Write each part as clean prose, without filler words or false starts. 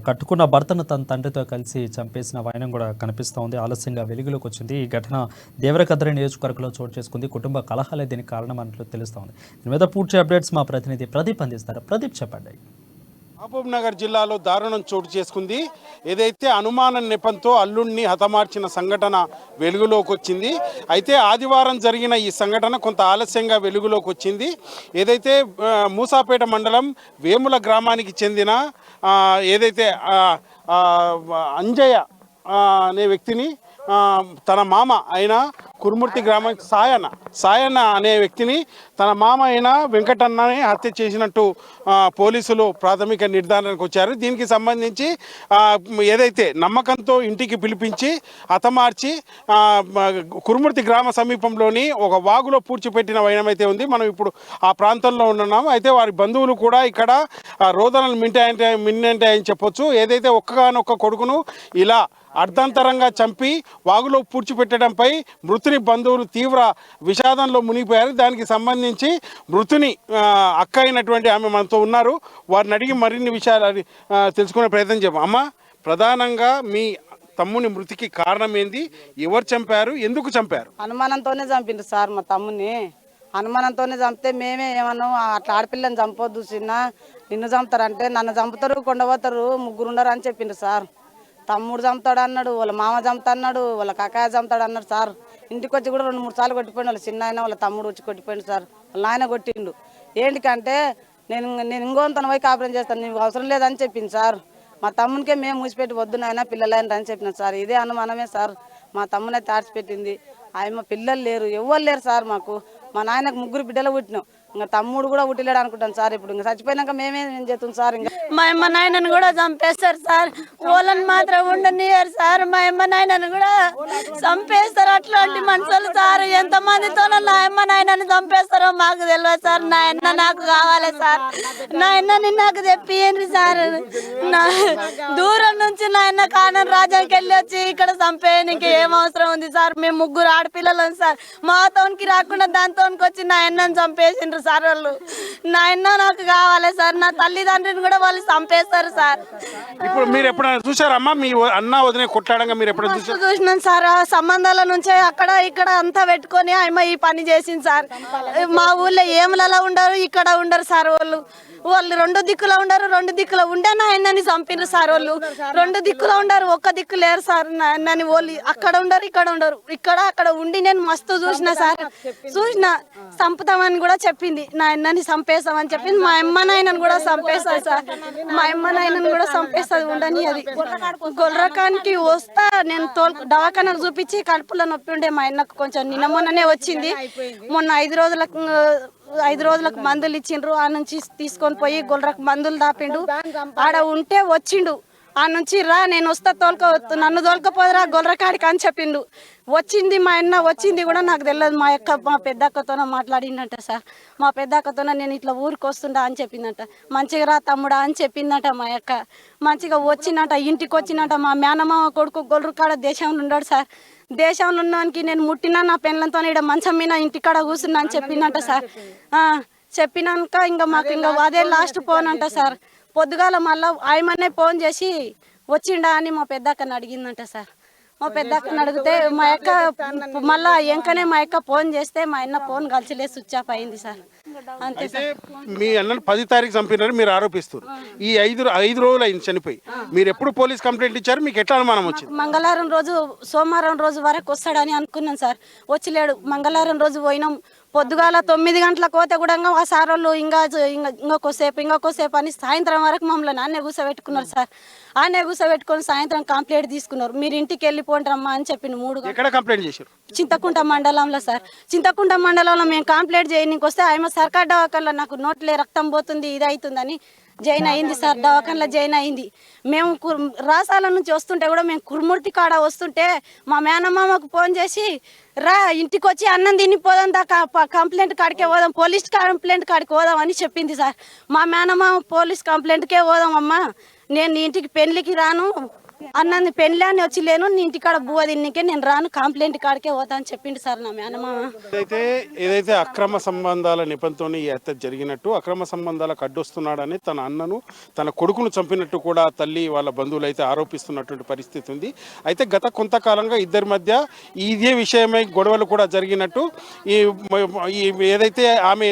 కట్టుకున్న భర్తను తన తండ్రితో కలిసి చంపేసిన వైనం కూడా కనిపిస్తూ ఉంది. ఆలస్యంగా వెలుగులోకి వచ్చింది. ఈ ఘటన దేవరకద్రి నియోజకవర్గంలో చోటు చేసుకుంది. కుటుంబ కలహాలే దీనికి కారణం అన్నట్లు తెలుస్తోంది. దీని మీద పూర్తి అప్డేట్స్ మా ప్రతినిధి ప్రదీప్ అందిస్తారు. ప్రదీప్ చెప్పండి. మహబూబ్ నగర్ జిల్లాలో దారుణం చోటు చేసుకుంది. ఏదైతే అనుమానం నెపంతో అల్లుడిని హతమార్చిన సంఘటన వెలుగులోకి వచ్చింది. అయితే ఆదివారం జరిగిన ఈ సంఘటన కొంత ఆలస్యంగా వెలుగులోకి వచ్చింది. ఏదైతే మూసాపేట మండలం వేముల గ్రామానికి చెందిన ఏదైతే అంజయ్య అనే వ్యక్తిని తన మామ అయిన కురుమూర్తి గ్రామం సాయన్న అనే వ్యక్తిని తన మామ అయిన వెంకటన్నని హత్య చేసినట్టు పోలీసులు ప్రాథమిక నిర్ధారణకు వచ్చారు. దీనికి సంబంధించి ఏదైతే నమ్మకంతో ఇంటికి పిలిపించి హతమార్చి కురుమూర్తి గ్రామ సమీపంలోని ఒక వాగులో పూడ్చిపెట్టిన వైనమైతే ఉంది. మనం ఇప్పుడు ఆ ప్రాంతంలో ఉన్నాం. అయితే వారి బంధువులు కూడా ఇక్కడ రోదనలు మిన్నంటాయని చెప్పొచ్చు. ఏదైతే ఒక్కగానొక్క కొడుకును ఇలా అర్ధాంతరంగా చంపి వాగులో పూడ్చిపెట్టడంపై మృతుని బంధువులు తీవ్ర విషాదంలో మునిగిపోయారు. దానికి సంబంధించి మృతుని అక్క అయినటువంటి ఆమె మనతో ఉన్నారు. వారిని అడిగి మరిన్ని విషయాలు తెలుసుకునే ప్రయత్నం చేద్దాం. అమ్మ, ప్రధానంగా మీ తమ్ముని మృతికి కారణం ఏంది? ఎవరు చంపారు? ఎందుకు చంపారు? అనుమానంతోనే చంపిండు సార్. మా తమ్ముని అనుమానంతోనే చంపితే మేమే ఏమన్నాం, అట్లా ఆడపిల్లని చంపొద్దు, చిన్న నిన్ను చంపుతారంటే నన్ను చంపుతారు, కొండపోతారు, ముగ్గురు ఉండరు అని చెప్పిండు సార్. తమ్ముడు చంపుతాడు అన్నాడు, వాళ్ళ మామ చంపుతా అన్నాడు, వాళ్ళ కాకాయ చంపుతాడు అన్నాడు సార్. ఇంటికి వచ్చి కూడా 2-3 సార్లు కొట్టిపోయిండు. వాళ్ళ చిన్న ఆయన వాళ్ళ తమ్ముడు వచ్చి కొట్టిపోయిండు సార్. వాళ్ళ నాయన కొట్టిండు. ఏంటికంటే నేను ఇంకోతను పోయి కాపురం చేస్తాను, నీకు అవసరం లేదని చెప్పింది సార్. మా తమ్మునికే మేము మూసిపెట్టి వద్దు నాయన పిల్లలైన అని చెప్పిన సార్. ఇదే అనుమానమే సార్. మా తమ్మునే తాడ్చిపెట్టింది. ఆయన మా పిల్లలు లేరు, ఎవ్వరు లేరు సార్. మాకు మా నాయనకు 3 బిడ్డలు పుట్టినాం. ఇంకా తమ్ముడు కూడా పుట్టిలేడు అనుకుంటాను సార్. ఇప్పుడు ఇంకా చచ్చిపోయినాక మేమేం చేస్తాం సార్? ఇంకా మా అమ్మ నాయనను కూడా చంపేస్తారు సార్. వాళ్ళని మాత్రం ఉండనియరు సార్. మా అమ్మ నాయనను కూడా చంపేస్తారు. అట్లాంటి మనుషులు సార్. ఎంతమందితో నా అమ్మ నాయనను చంపేస్తారో మాకు తెలియదు సార్. నా అన్న నాకు కావాలి సార్. నా అన్నని నాకు తెప్పియండి సార్. నా దూరం నుంచి నా అన్న కానం రాజ్యానికి వెళ్ళి వచ్చి ఇక్కడ చంపేయడానికి ఏం అవసరం ఉంది సార్? మేము 3 ఆడపిల్లలు సార్. మా తోనికి రాకుండా దానితోనికి వచ్చి నా అన్నను చంపేసిండ్రు సార్ వాళ్ళు. నా అన్న నాకు కావాలి సార్. నా తల్లిదండ్రులను కూడా వాళ్ళు చంపేస్తారు సార్. ఇప్పుడు మీరు ఎప్పుడైనా చూసారమ్మా మీ అన్న వదిన కొట్లాడంగా? మీరు ఎప్పుడైనా చూసినాను సార్. ఆ సంబంధాల నుంచే అక్కడ ఇక్కడ అంతా పెట్టుకొని ఆమె ఈ పని చేసింది సార్. మా ఊళ్ళో ఏములలో ఉండరు, ఇక్కడ ఉండరు సార్. వాళ్ళు 2 దిక్కులో ఉండరు, 2 దిక్కులో ఉండే నా అన్నని చంపినారు సార్. వాళ్ళు 2 దిక్కులో ఉండరు, ఒక్క దిక్కు లేరు సార్. నా అన్నని వాళ్ళు అక్కడ ఉండరు, ఇక్కడ ఉండరు. ఇక్కడ అక్కడ ఉండి నేను మస్తు చూసిన సార్. చూసిన చంపుతామని కూడా చెప్పింది. నా అన్నని చంపేస్తామని చెప్పింది. మా అమ్మ నాయనని కూడా చంపేస్తుంది సార్. మా అమ్మ నాయనని కూడా చంపేస్తుంది. ఉండని అది గొల్రకానికి వస్తా నేను దవాఖానకు చూపించి కడుపులో నొప్పి ఉండే మా అన్నకు కొంచెం నిన్న మొన్ననే వచ్చింది. మొన్న 5 రోజులకు మందులు ఇచ్చిండ్రు. ఆ నుంచి తీసుకొని పోయి గొల్రకు మందులు దాపిండు. ఆడ ఉంటే వచ్చిండు. ఆ నుంచి రా నేను వస్తా, నన్ను తోలుకపోదురా గొల్రకాడికి అని చెప్పిండు. వచ్చింది మా అన్న వచ్చింది కూడా నాకు తెలియదు. మా పెద్దక్కతోనే మాట్లాడిందంట సార్. మా పెద్దక్కతోనే నేను ఇట్లా ఊరికి వస్తుండా అని చెప్పిందంట. మంచిగా రా తమ్ముడా అని చెప్పిందట మా అక్క. మంచిగా వచ్చిందంట, ఇంటికి వచ్చిందంట. మా మేనమామ కొడుకు గొల్రకాడ దేశంలో ఉన్నాడు సార్. దేశంలో ఉన్నానికి నేను ముట్టినా నా పెళ్ళంతో ఇక్కడ మంచం మీద ఇంటికాడ కూర్చున్నా అని చెప్పిందంట సార్. చెప్పినాక ఇంకా మాకు ఇంకా అదే లాస్ట్ ఫోన్ అంట సార్. పొద్దుగాల మళ్ళీ ఆయమనే ఫోన్ చేసి వచ్చిండా అని మా పెద్దక్కని అడిగిందంట సార్. మా పెద్దక్కని అడిగితే మా అక్క మళ్ళా ఎంకనే మా అక్క ఫోన్ చేస్తే మా అన్న ఫోన్ కలిసిలే స్విచ్ ఆఫ్ అయింది సార్. అంతే సార్. మీ అన్నను 10 తారీఖు చంపినారు మీరు ఆరోపిస్తారు. ఈ 5 రోజులు అయింది చనిపోయి. మీరు ఎప్పుడు పోలీస్ కంప్లైంట్ ఇచ్చారు? మీకు ఎట్లా అనుమానం వచ్చింది? మంగళవారం రోజు సోమవారం రోజు వరకు వస్తాడని అనుకున్నాం సార్. వచ్చిలేడు. మంగళవారం రోజు పోయినాం. పొద్దుగాల 9 గంటలకు పోతే కూడా ఆ సార్ వాళ్ళు ఇంకొకసేపు అని సాయంత్రం వరకు మమ్మల్ని ఆనే కూర్చోబెట్టుకున్నారు సార్. ఆనే కూర్చోబెట్టుకొని సాయంత్రం కంప్లైంట్ తీసుకున్నారు. మీరు ఇంటికి వెళ్ళిపోంటారమ్మా అని చెప్పిన 3 ఎక్కడ కంప్లైంట్ చేశారు? చింతకుంట మండలంలో సార్. చింతకుంట మండలంలో మేము కంప్లైంట్ చేయడానికి వస్తే ఆమె సర్కార్ దవాఖానలో నాకు నోట్లే రక్తం పోతుంది, ఇది అవుతుందని జాయిన్ అయింది సార్. దవాఖానలో జాయిన్ అయింది. మేము రాసాల నుంచి వస్తుంటే కూడా మేము కురుమూర్తి కాడ వస్తుంటే మా మేనమామకు ఫోన్ చేసి రా ఇంటికి వచ్చి అన్నం తినిపోదాం, కంప్లైంట్ కాడికే పోదాం, పోలీస్ కంప్లైంట్ కాడికి పోదాం అని చెప్పింది సార్. మా మేనమామ పోలీస్ కంప్లైంట్కే పోదాం అమ్మా, నేను ఇంటికి పెళ్లికి రాను, అన్నది పెళ్ళి అని వచ్చి లేను నీ ఇంటికాడ బువ్వ తిన్నికే నేను రాను కంప్లైంట్ కాడికే పోతా అని చెప్పిండు సార్ నా మేనమామ. ఏదైతే అక్రమ సంబంధాల నెపంతో ఈ హత్య జరిగినట్టు, అక్రమ సంబంధాలకు అడ్డొస్తున్నాడని తన అన్నను తన కొడుకును చంపినట్టు కూడా తల్లి వాళ్ళ బంధువులు అయితే ఆరోపిస్తున్నటువంటి పరిస్థితి ఉంది. అయితే గత కొంతకాలంగా ఇద్దరి మధ్య ఇదే విషయమై గొడవలు కూడా జరిగినట్టు ఏదైతే ఆమె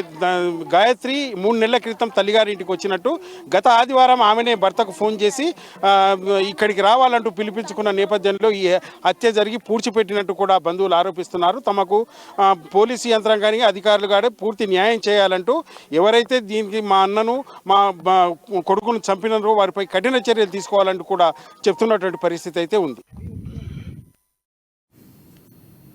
గాయత్రి 3 నెలల క్రితం తల్లిగారింటికి వచ్చినట్టు, గత ఆదివారం ఆమెనే భర్తకు ఫోన్ చేసి ఇక్కడికి రావాలంటూ పిలిపించుకున్న నేపథ్యంలో ఈ హత్య జరిగి పూడ్చిపెట్టినట్టు కూడా బంధువులు ఆరోపిస్తున్నారు. తమకు పోలీసు యంత్రాంగానికి అధికారులు కూడా పూర్తి న్యాయం చేయాలంటూ, ఎవరైతే దీనికి మా అన్నను మా కొడుకును చంపినారో వారిపై కఠిన చర్యలు తీసుకోవాలంటూ కూడా చెప్తున్నటువంటి పరిస్థితి అయితే ఉంది.